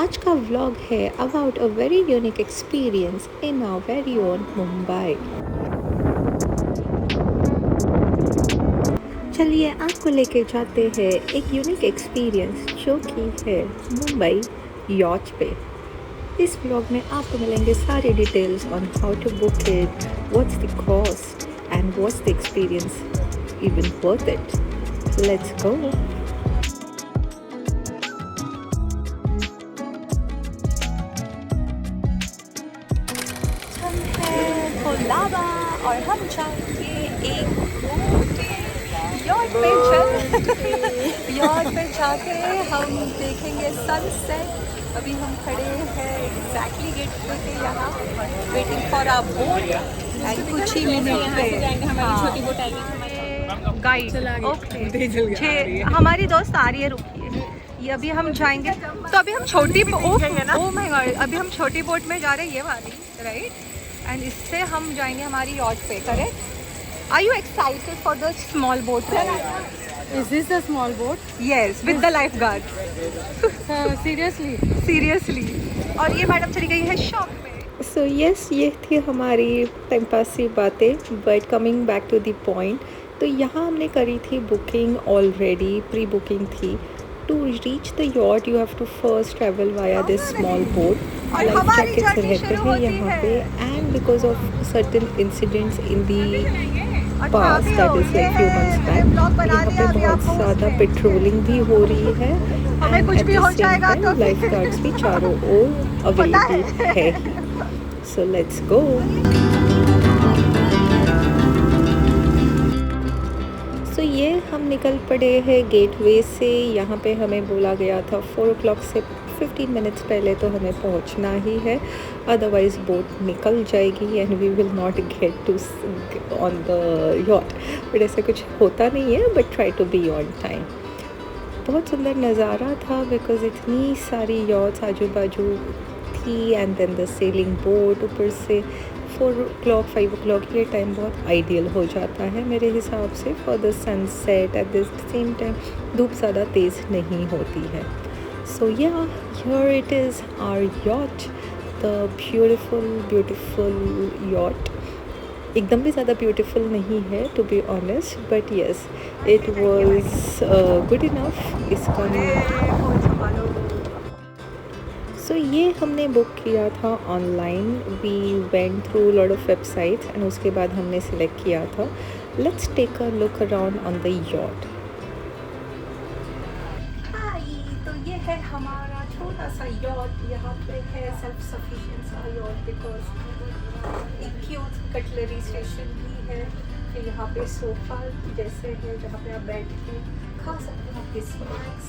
आज का व्लॉग है about a very unique experience in our very own Mumbai. चलिए आपको लेके जाते हैं एक यूनिक एक्सपीरियंस जो कि है मुंबई यॉच पे। इस व्लॉग में आपको मिलेंगे सारे details on how to book it, what's the cost and what's the experience even worth it. Let's go. हम हैं कोलाबा और हम जाएंगे एक यॉट पे यॉट पे जाके हम देखेंगे सनसेट। अभी हम खड़े हैं एग्जैक्टली गेट पे यहाँ waiting for our boat and कुछ ही मिनट पे गाइड ओके हमारी दोस्त आ रही है, रुकिए। ये अभी हम जाएंगे तो अभी हम छोटी ओ माय गॉड, अभी हम छोटी बोट में जा रहे हैं, ये वाली राइट। एंड इससे हम जाएंगे हमारी यॉट पे, correct. Are you excited for the small boat ride? Is this the small boat? Yes, with the lifeguard. Seriously? Seriously. और ये मैडम चली गई है शॉप पे। So yes, ये थी हमारी टाइम पास की बातें, but coming back to the point, तो यहाँ हमने करी थी बुकिंग ऑलरेडी, प्री बुकिंग थी। To reach the yacht, you have to first travel via this small boat. Life jackets रहते हैं यहाँ पे, and because of certain incidents in the past, that is like few months back, यहाँ पे बहुत ज़्यादा patrolling भी हो रही है and at the same time life guards भी चारों ओर अवेलेबल है। So let's go. तो ये हम निकल पड़े हैं गेटवे से। यहाँ पे हमें बोला गया था 4 o'clock से 15 मिनट्स पहले तो हमें पहुँचना ही है, अदरवाइज़ बोट निकल जाएगी and we will not get to on the yacht. But ऐसे कुछ होता नहीं है, but try to be on time. बहुत सुंदर नज़ारा था बिकॉज़ इतनी सारी यॉट्स आजू बाजू थी and then the sailing boat ऊपर से। 4 o'clock 5 o'clock ये टाइम बहुत आइडियल हो जाता है मेरे हिसाब से for the sunset. At the same time धूप ज़्यादा तेज़ नहीं होती है। So yeah here it is our yacht, the beautiful yacht. एकदम भी ज़्यादा ब्यूटीफुल नहीं है to be honest, but yes it was good enough. इसका सो ये हमने बुक किया था online. We went through lot of websites and उसके बाद हमने सिलेक्ट किया था। Let's take a look around on the yacht. हाय, तो ये है हमारा छोटा सा यॉट। यहाँ पे है सेल्फ सफिशिएंट सा यॉट बिकॉज एक क्यूट कटलरी स्टेशन भी है। फिर यहाँ पे सोफ़ा जैसे है जहाँ पे आप बैठ के खा सकते हैं आपके स्नैक्स।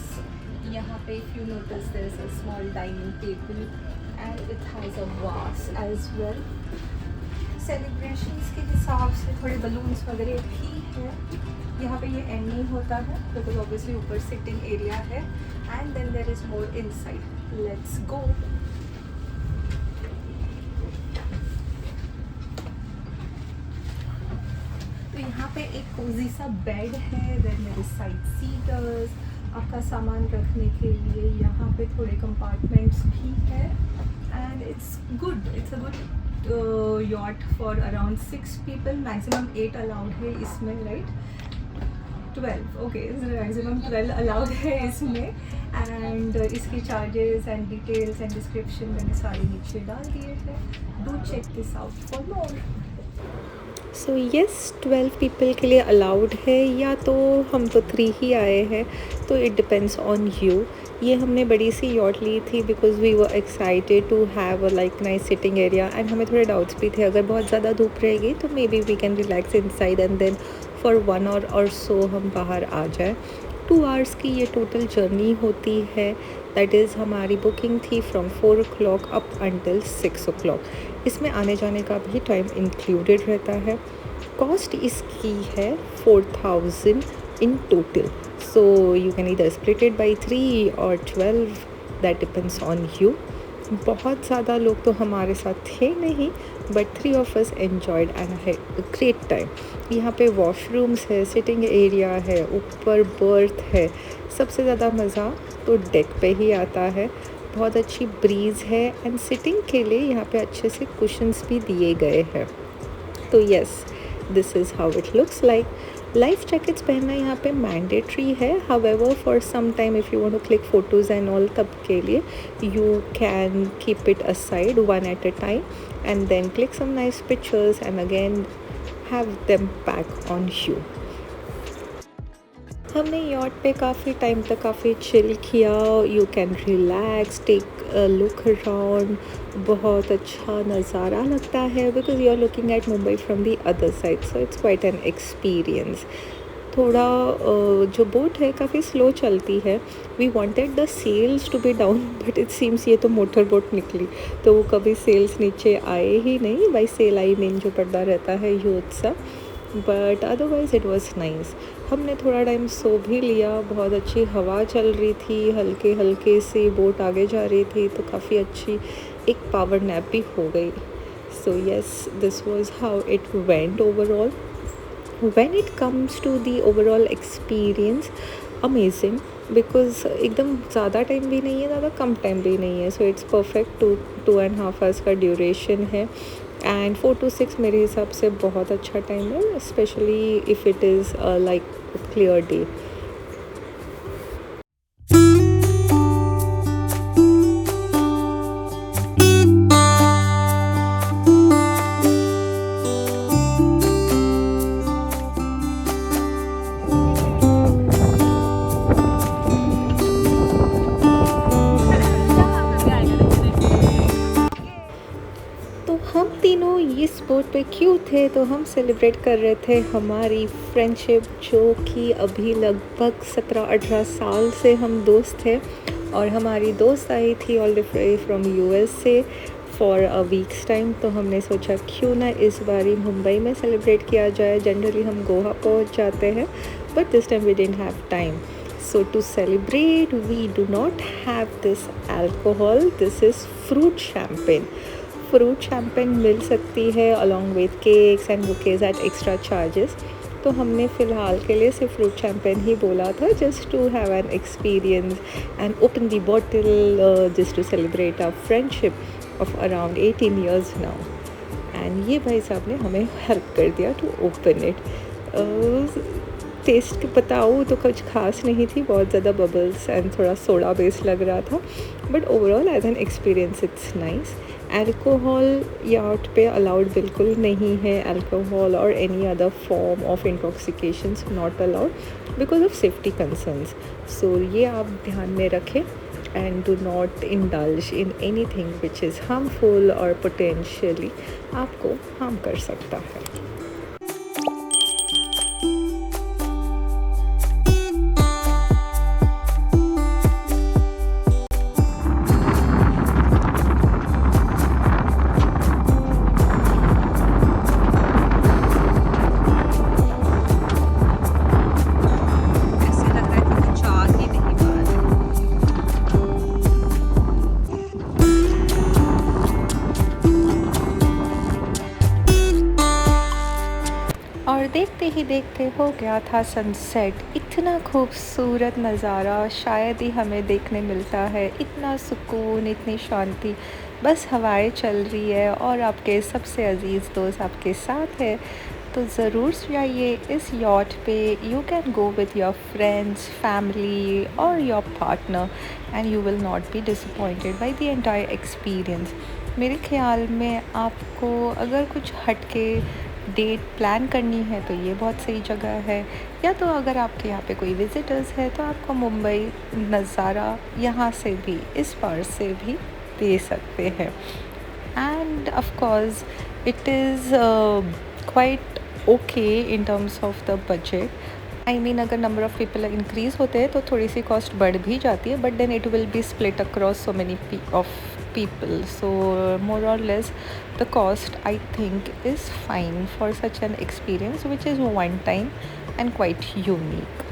यहाँ पे if you notice there is a small dining table and it has a vase as well. Celebrations के हिसाब से थोड़े बलून्स वगैरह भी हैं। यहाँ पे ये एंड नहीं होता है बिकॉज ऑब्वियसली ऊपर सिटिंग एरिया है and then there is more inside. Let's go. तो यहाँ पे एक कोजी सा बेड है, then there is side seaters आपका सामान रखने के लिए। यहाँ पे थोड़े कंपार्टमेंट्स भी है and it's a good yacht for around 6 people। Maximum 8 allowed है इसमें, राइट 12 ओके, मैक्सिमम 12 अलाउड है इसमें। एंड इसकी charges and details and description मैंने सारे नीचे डाल दिए हैं। Do check this out for more. So yes 12 people के लिए अलाउड है, या तो हम तो 3 ही आए हैं, तो इट डिपेंड्स ऑन यू। ये हमने बड़ी सी यॉट ली थी because we were excited to have a like nice sitting area and हमें थोड़े डाउट्स भी थे अगर बहुत ज़्यादा धूप रहेगी तो maybe we can relax inside and then for 1 hour और सो हम बाहर आ जाए। 2 hours की ये टोटल जर्नी होती है। दैट इज़ हमारी बुकिंग थी from 4 o'clock up until 6 o'clock। इसमें आने जाने का भी टाइम इंक्लूडेड रहता है। कॉस्ट इसकी है 4000 in total. So you can either split it by 3 और 12, दैट डिपेंड्स ऑन यू। बहुत ज़्यादा लोग तो हमारे साथ थे नहीं, but 3 of us enjoyed and है ग्रेट टाइम। यहाँ पे वॉशरूम्स है, सिटिंग एरिया है, ऊपर बर्थ है। सबसे ज़्यादा मज़ा तो डेक पे ही आता है। बहुत अच्छी ब्रीज़ है एंड सिटिंग के लिए यहाँ पे अच्छे से कुशन्स भी दिए गए हैं। तो yes, this is how it looks like. Life jackets पहनना यहाँ पे मैंडेटरी है, however for some time if you want to click photos and all, तब के लिए you can keep it aside one at a time and then click some nice pictures and again have them back on you. हमने yacht पे काफ़ी time तक काफ़ी chill किया। You can relax, take a look around. बहुत अच्छा नज़ारा लगता है because you are looking at Mumbai from the other side, so it's quite an experience. थोड़ा जो बोट है काफ़ी स्लो चलती है। We wanted the sails to be down but it seems ये तो मोटर बोट निकली, तो वो कभी सेल्स नीचे आए ही नहीं। बाई सेल आई मीन जो पर्दा रहता है यूथ सा, but otherwise it was nice. हमने थोड़ा टाइम सो भी लिया, बहुत अच्छी हवा चल रही थी, हल्के हल्के से बोट आगे जा रही थी, तो काफ़ी अच्छी एक पावर नैप भी हो गई। So yes, this was how it went overall. When it comes to the overall experience, amazing, because एकदम ज़्यादा टाइम भी नहीं है, ज़्यादा कम टाइम भी नहीं है, सो इट्स परफेक्ट। 2.5 आवर्स का ड्यूरेशन है एंड 4 to 6 मेरे हिसाब से बहुत अच्छा टाइम है, specially if it is like clear day. तो हम तीनों इस बोट पे क्यों थे, तो हम सेलिब्रेट कर रहे थे हमारी फ्रेंडशिप, जो कि अभी लगभग 17-18 साल से हम दोस्त थे। और हमारी दोस्त आई थी all the way from US से फॉर अ वीक्स टाइम, तो हमने सोचा क्यों ना इस बारी मुंबई में सेलिब्रेट किया जाए। जनरली हम गोवा पहुंच जाते हैं, but this time we didn't have time, so to celebrate we do not have this alcohol, this is fruit champagne. Fruit champagne मिल सकती है along with cakes and bouquets at extra charges, तो हमने फ़िलहाल के लिए सिर्फ फ्रूट शैम्पेन ही बोला था, just to have an experience and open the bottle, just to celebrate our friendship of around 18 years now. And ये भाई साहब ने हमें हेल्प कर दिया टू ओपन इट। टेस्ट बताऊँ तो कुछ खास नहीं थी, बहुत ज़्यादा बबल्स एंड थोड़ा सोडा बेस लग रहा था, but overall as an experience it's nice. Alcohol yacht पे अलाउड बिल्कुल नहीं है, अल्कोहल और any other form of intoxications not allowed because of safety concerns. So ये आप ध्यान में रखें and do not indulge in anything which is harmful or potentially आपको harm कर सकता है। और देखते ही देखते हो गया था सनसेट। इतना खूबसूरत नज़ारा शायद ही हमें देखने मिलता है, इतना सुकून, इतनी शांति। बस हवाएं चल रही है और आपके सबसे अज़ीज़ दोस्त आपके साथ है, तो ज़रूर जाइए इस यॉट पे। You can go with your friends, family और your partner and you will not be disappointed by the entire experience. मेरे ख्याल में आपको अगर कुछ हटके डेट प्लान करनी है तो ये बहुत सही जगह है, या तो अगर आपके यहाँ पे कोई विज़िटर्स है तो आपको मुंबई नज़ारा यहाँ से भी, इस पार से भी दे सकते हैं। End of course it is quite okay in terms of the budget. I mean अगर नंबर ऑफ़ पीपल इंक्रीज़ होते हैं तो थोड़ी सी कॉस्ट बढ़ भी जाती है, but then it will be split across so many of people, so more or less the cost I think is fine for such an experience which is one time and quite unique.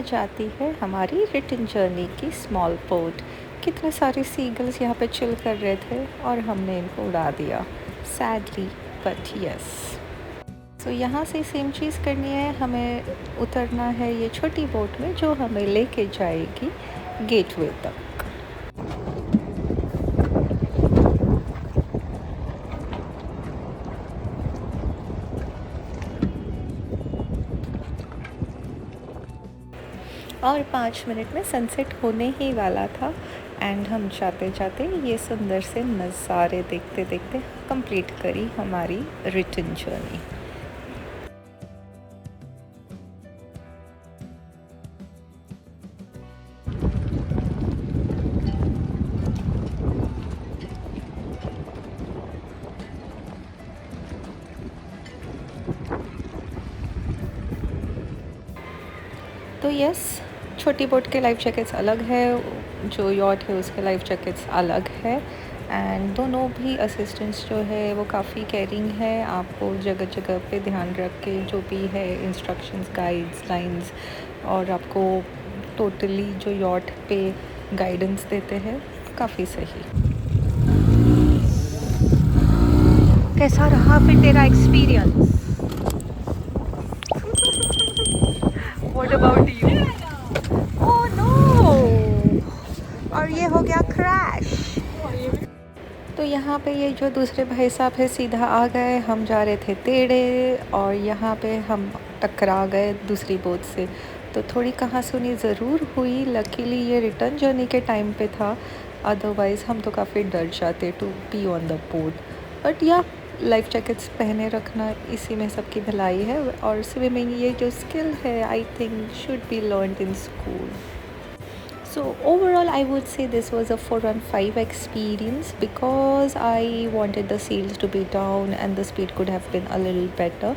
जाती है हमारी return journey की small boat. कितने सारे seagulls यहाँ पे chill कर रहे थे और हमने इनको उड़ा दिया, सैडली बट यस। तो यहाँ से सेम चीज़ करनी है, हमें उतरना है ये छोटी बोट में जो हमें लेके जाएगी गेटवे तक। और 5 मिनट में सनसेट होने ही वाला था एंड हम जाते जाते ये सुंदर से नज़ारे देखते देखते कंप्लीट करी हमारी रिटर्न जर्नी। तो यस, छोटी बोट के लाइफ जैकेट्स अलग है, जो यॉट है उसके लाइफ जैकेट्स अलग है एंड दोनों भी असिस्टेंट्स जो है वो काफ़ी केयरिंग है। आपको जगह जगह पे ध्यान रख के जो भी है इंस्ट्रक्शंस, गाइड्स, लाइंस और आपको टोटली जो यॉट पे गाइडेंस देते हैं, काफ़ी सही। कैसा रहा फिर तेरा experience? What about you? Oh no! और ये हो गया क्रैश। तो यहाँ पे ये जो दूसरे भाई साहब है सीधा आ गए, हम जा रहे थे टेढ़े और यहाँ पे हम टकरा गए दूसरी बोट से। तो थोड़ी कहासुनी ज़रूर हुई, लकीली ये रिटर्न जर्नी के टाइम पे था, अदरवाइज़ हम तो काफ़ी डर जाते to be on the boat. But या लाइफ जैकेट्स पहने रखना, इसी में सबकी भलाई है। और स्विमिंग ये जो स्किल है I think should be learned in school. So overall I would say this was a 4-on-5 experience because I wanted the sails to be down and the speed could have been a little better,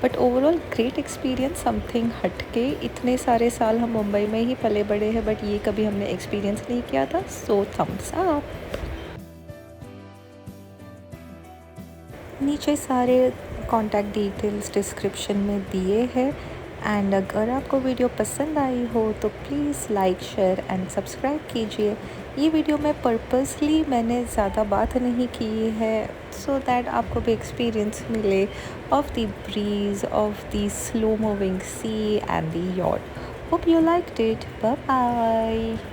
but overall great experience, something हटके। इतने सारे साल हम मुंबई में ही पले बड़े हैं but ये कभी हमने एक्सपीरियंस नहीं किया था, सो थम्स अप। नीचे सारे कॉन्टैक्ट डिटेल्स डिस्क्रिप्शन में दिए हैं एंड अगर आपको वीडियो पसंद आई हो तो please like, share and subscribe कीजिए। ये वीडियो में पर्पसली मैंने ज़्यादा बात नहीं की है सो दैट आपको भी एक्सपीरियंस मिले of the breeze, of the slow moving sea and the yacht. Hope you liked it. Bye bye.